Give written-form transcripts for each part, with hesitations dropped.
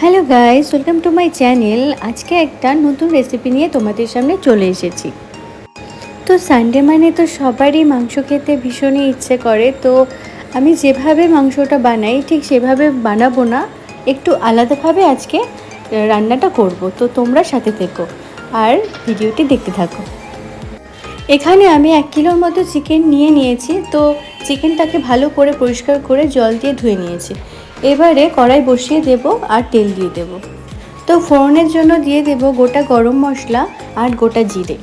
Hello guys, welcome to my channel. আজকে একটা নতুন রেসিপি নিয়ে তোমাদের সামনে চলে এসেছি। তো সানডে মানে তো সবারই মাংস খেতে ভীষণই ইচ্ছে করে। তো আমি যেভাবে মাংসটা বানাই ঠিক সেভাবে বানাবো না, একটু আলাদাভাবে আজকে রান্নাটা করব। তো তোমরা সাথে থেকো আর ভিডিওটি দেখতে থাকো। এখানে আমি 1 কিলোর মতো চিকেন নিয়ে নিয়েছি। তো চিকেনটাকে ভালো করে পরিষ্কার করে জল দিয়ে ধুয়ে নিয়েছি। এবারে কড়াই বসিয়ে দেব আর তেল দিয়ে দেব। তো ফোড়নের জন্য দিয়ে দেব গোটা গরম মশলা আর গোটা জিরে।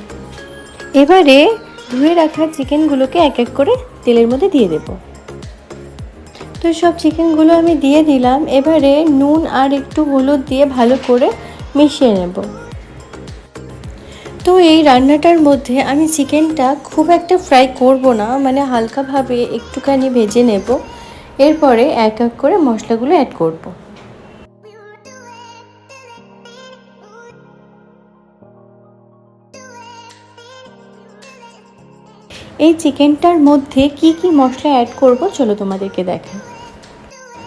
এবারে ধুয়ে রাখা চিকেনগুলোকে এক এক করে তেলের মধ্যে দিয়ে দেব। তো সব চিকেনগুলো আমি দিয়ে দিলাম। এবারে নুন আর একটু হলুদ দিয়ে ভালো করে মিশিয়ে নেব। তো এই রান্নাটার মধ্যে আমি চিকেনটা খুব একটা ফ্রাই করব না, মানে হালকাভাবে একটুখানি ভেজে নেব। এরপরে এক এক করে মশলাগুলো অ্যাড করব। এই চিকেনটার মধ্যে কি কি মশলা অ্যাড করব চলো তোমাদেরকে দেখাই।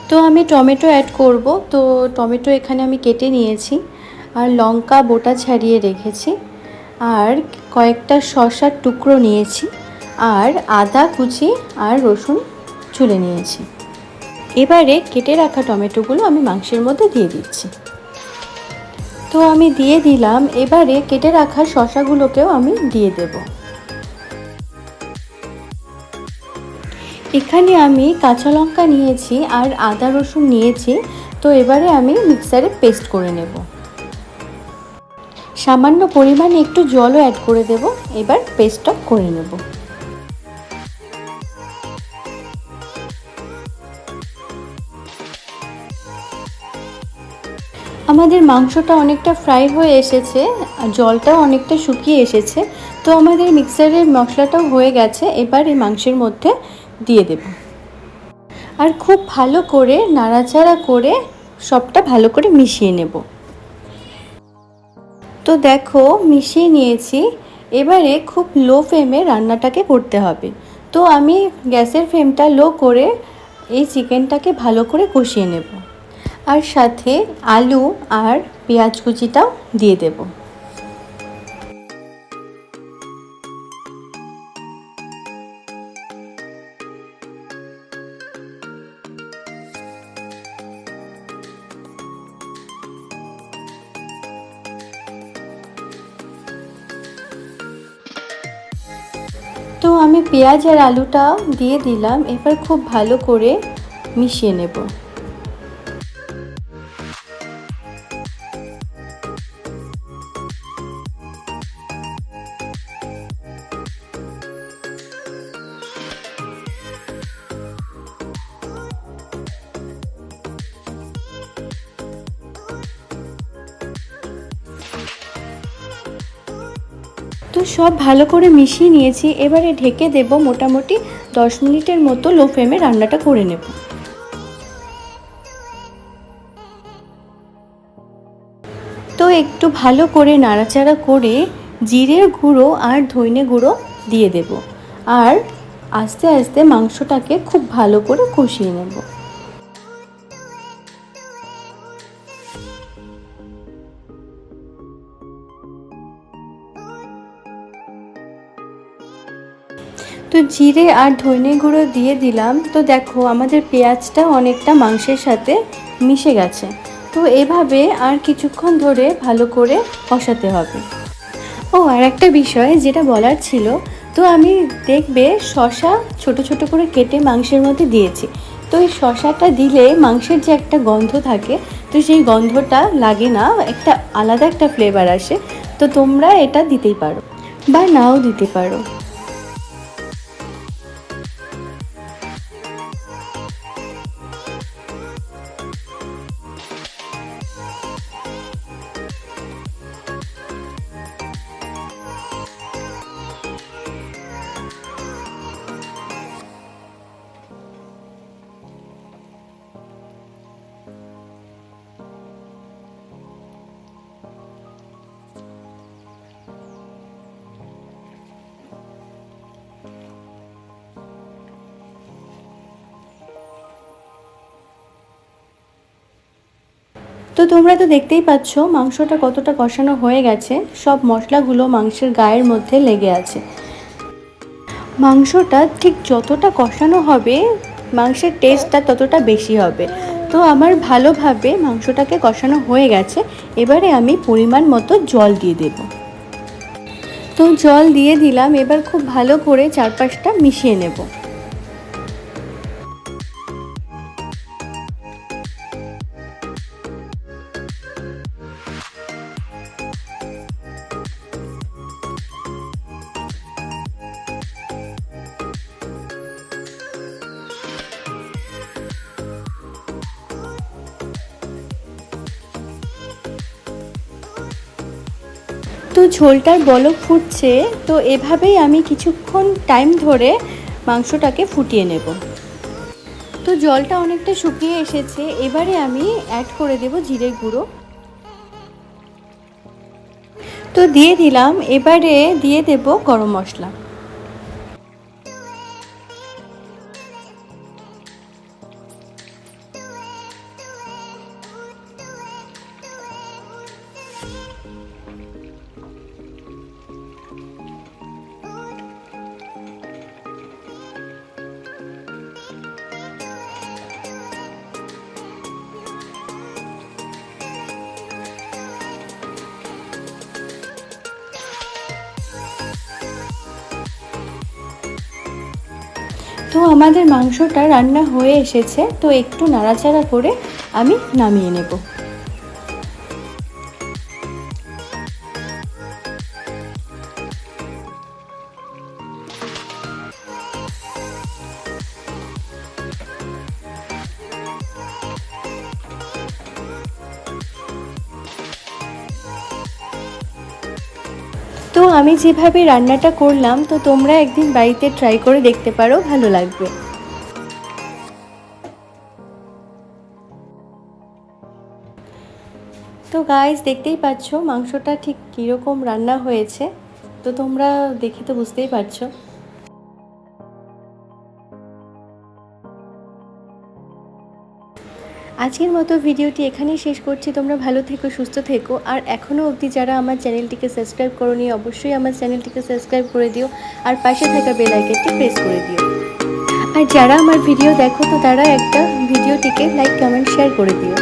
তো আমি টমেটো অ্যাড করব। তো টমেটো এখানে আমি কেটে নিয়েছি আর লঙ্কা বোটা ছাড়িয়ে রেখেছি আর কয়েকটা শসার টুকরো নিয়েছি আর আদা কুচি আর রসুন ছুলে নিয়েছি। এবারে কেটে রাখা টমেটোগুলো আমি মাংসের মধ্যে দিয়ে দিচ্ছি। তো আমি দিয়ে দিলাম। এবারে কেটে রাখা শসাগুলোকেও আমি দিয়ে দেব। এখানে আমি কাঁচা লঙ্কা নিয়েছি আর আদা রসুন নিয়েছি। তো এবারে আমি মিক্সারে পেস্ট করে নেব। সামান্য পরিমাণে একটু জলও অ্যাড করে দেব। এবার পেস্টটা করে নেব। আমাদের মাংসটা অনেকটা ফ্রাই হয়ে এসেছে আর জলটাও অনেকটা শুকিয়ে এসেছে। তো আমাদের মিক্সারের মশলাটাও হয়ে গেছে। এবার এই মাংসের মধ্যে দিয়ে দেব আর খুব ভালো করে নাড়াচাড়া করে সবটা ভালো করে মিশিয়ে নেব। তো দেখো মিশিয়ে নিয়েছি। এবারে খুব লো ফ্লেমে রান্নাটাকে করতে হবে। তো আমি গ্যাসের ফ্লেমটা লো করে এই চিকেনটাকে ভালো করে কষিয়ে নেব আর সাথে আলু আর পেঁয়াজ কুচিটাও দিয়ে দেব। তো আমি পেঁয়াজ আর আলুটা দিয়ে দিলাম। এবার খুব ভালো করে মিশিয়ে নেব। তো সব ভালো করে মিশিয়ে নিয়েছি। এবারে ঢেকে দেব। মোটামুটি 10 মিনিটের মতো লো ফ্লেমে রান্নাটা করে নেব। তো একটু ভালো করে নাড়াচাড়া করে জিরের গুঁড়ো আর ধনে গুঁড়ো দিয়ে দেব আর আস্তে আস্তে মাংসটাকে খুব ভালো করে কষিয়ে নেব। তো জিরে আর ধনে গুঁড়ো দিয়ে দিলাম। তো দেখো আমাদের পেঁয়াজটা অনেকটা মাংসের সাথে মিশে গেছে। তো এভাবে আর কিছুক্ষণ ধরে ভালো করে কষাতে হবে। ও আর একটা বিষয় যেটা বলার ছিল, তো আমি দেখবে শসা ছোট ছোট করে কেটে মাংসের মধ্যে দিয়েছি। তো এই শসাটা দিলে মাংসের যে একটা গন্ধ থাকে, তো সেই গন্ধটা লাগে না, একটা আলাদা একটা ফ্লেভার আসে। তো তোমরা এটা দিতেই পারো বা নাও দিতে পারো। তো তোমরা তো দেখতেই পাচ্ছ মাংসটা কতটা কষানো হয়ে গেছে, সব মশলাগুলো মাংসের গায়ের মধ্যে লেগে আছে। মাংসটা ঠিক যতটা কষানো হবে মাংসের টেস্টটা ততটা বেশি হবে। তো আমার ভালোভাবে মাংসটাকে কষানো হয়ে গেছে, এবারে আমি পরিমাণ মতো জল দিয়ে দেব। তো জল দিয়ে দিলাম, এবার খুব ভালো করে চারপাশটা মিশিয়ে নেব। তো ঝোলটার বলক ফুটছে, তো এভাবেই আমি কিছুক্ষণ টাইম ধরে মাংসটাকে ফুটিয়ে নেব। তো জলটা অনেকটা শুকিয়ে এসেছে, এবারে আমি অ্যাড করে দেব জিরে গুঁড়ো। তো দিয়ে দিলাম, এবারে দিয়ে দেব গরম মশলা। তো আমাদের মাংসটা রান্না হয়ে এসেছে, তো একটু নাড়াচাড়া করে আমি নামিয়ে নেব। তো আমি যেভাবে রান্নাটা করলাম, তো তোমরা একদিন বাড়িতে ট্রাই করে দেখতে পারো, ভালো লাগবে। তো গাইস দেখতেই পাচ্ছ মাংসটা ঠিক কীরকম রান্না হয়েছে, তো তোমরা দেখে তো বুঝতেই পারছো। আজকের মতো ভিডিওটি এখানেই শেষ করছি। তোমরা ভালো থেকো, সুস্থ থেকো, আর এখনও অবধি যারা আমার চ্যানেলটিকে সাবস্ক্রাইব করোনি অবশ্যই আমার চ্যানেলটিকে সাবস্ক্রাইব করে দিও, আর পাশে থাকা বেল আইকনটি প্রেস করে দিও। আর যারা আমার ভিডিও দেখো তো তারা একটা ভিডিওটিকে লাইক, কমেন্ট, শেয়ার করে দিও।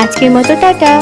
আজকের মতো টাটা।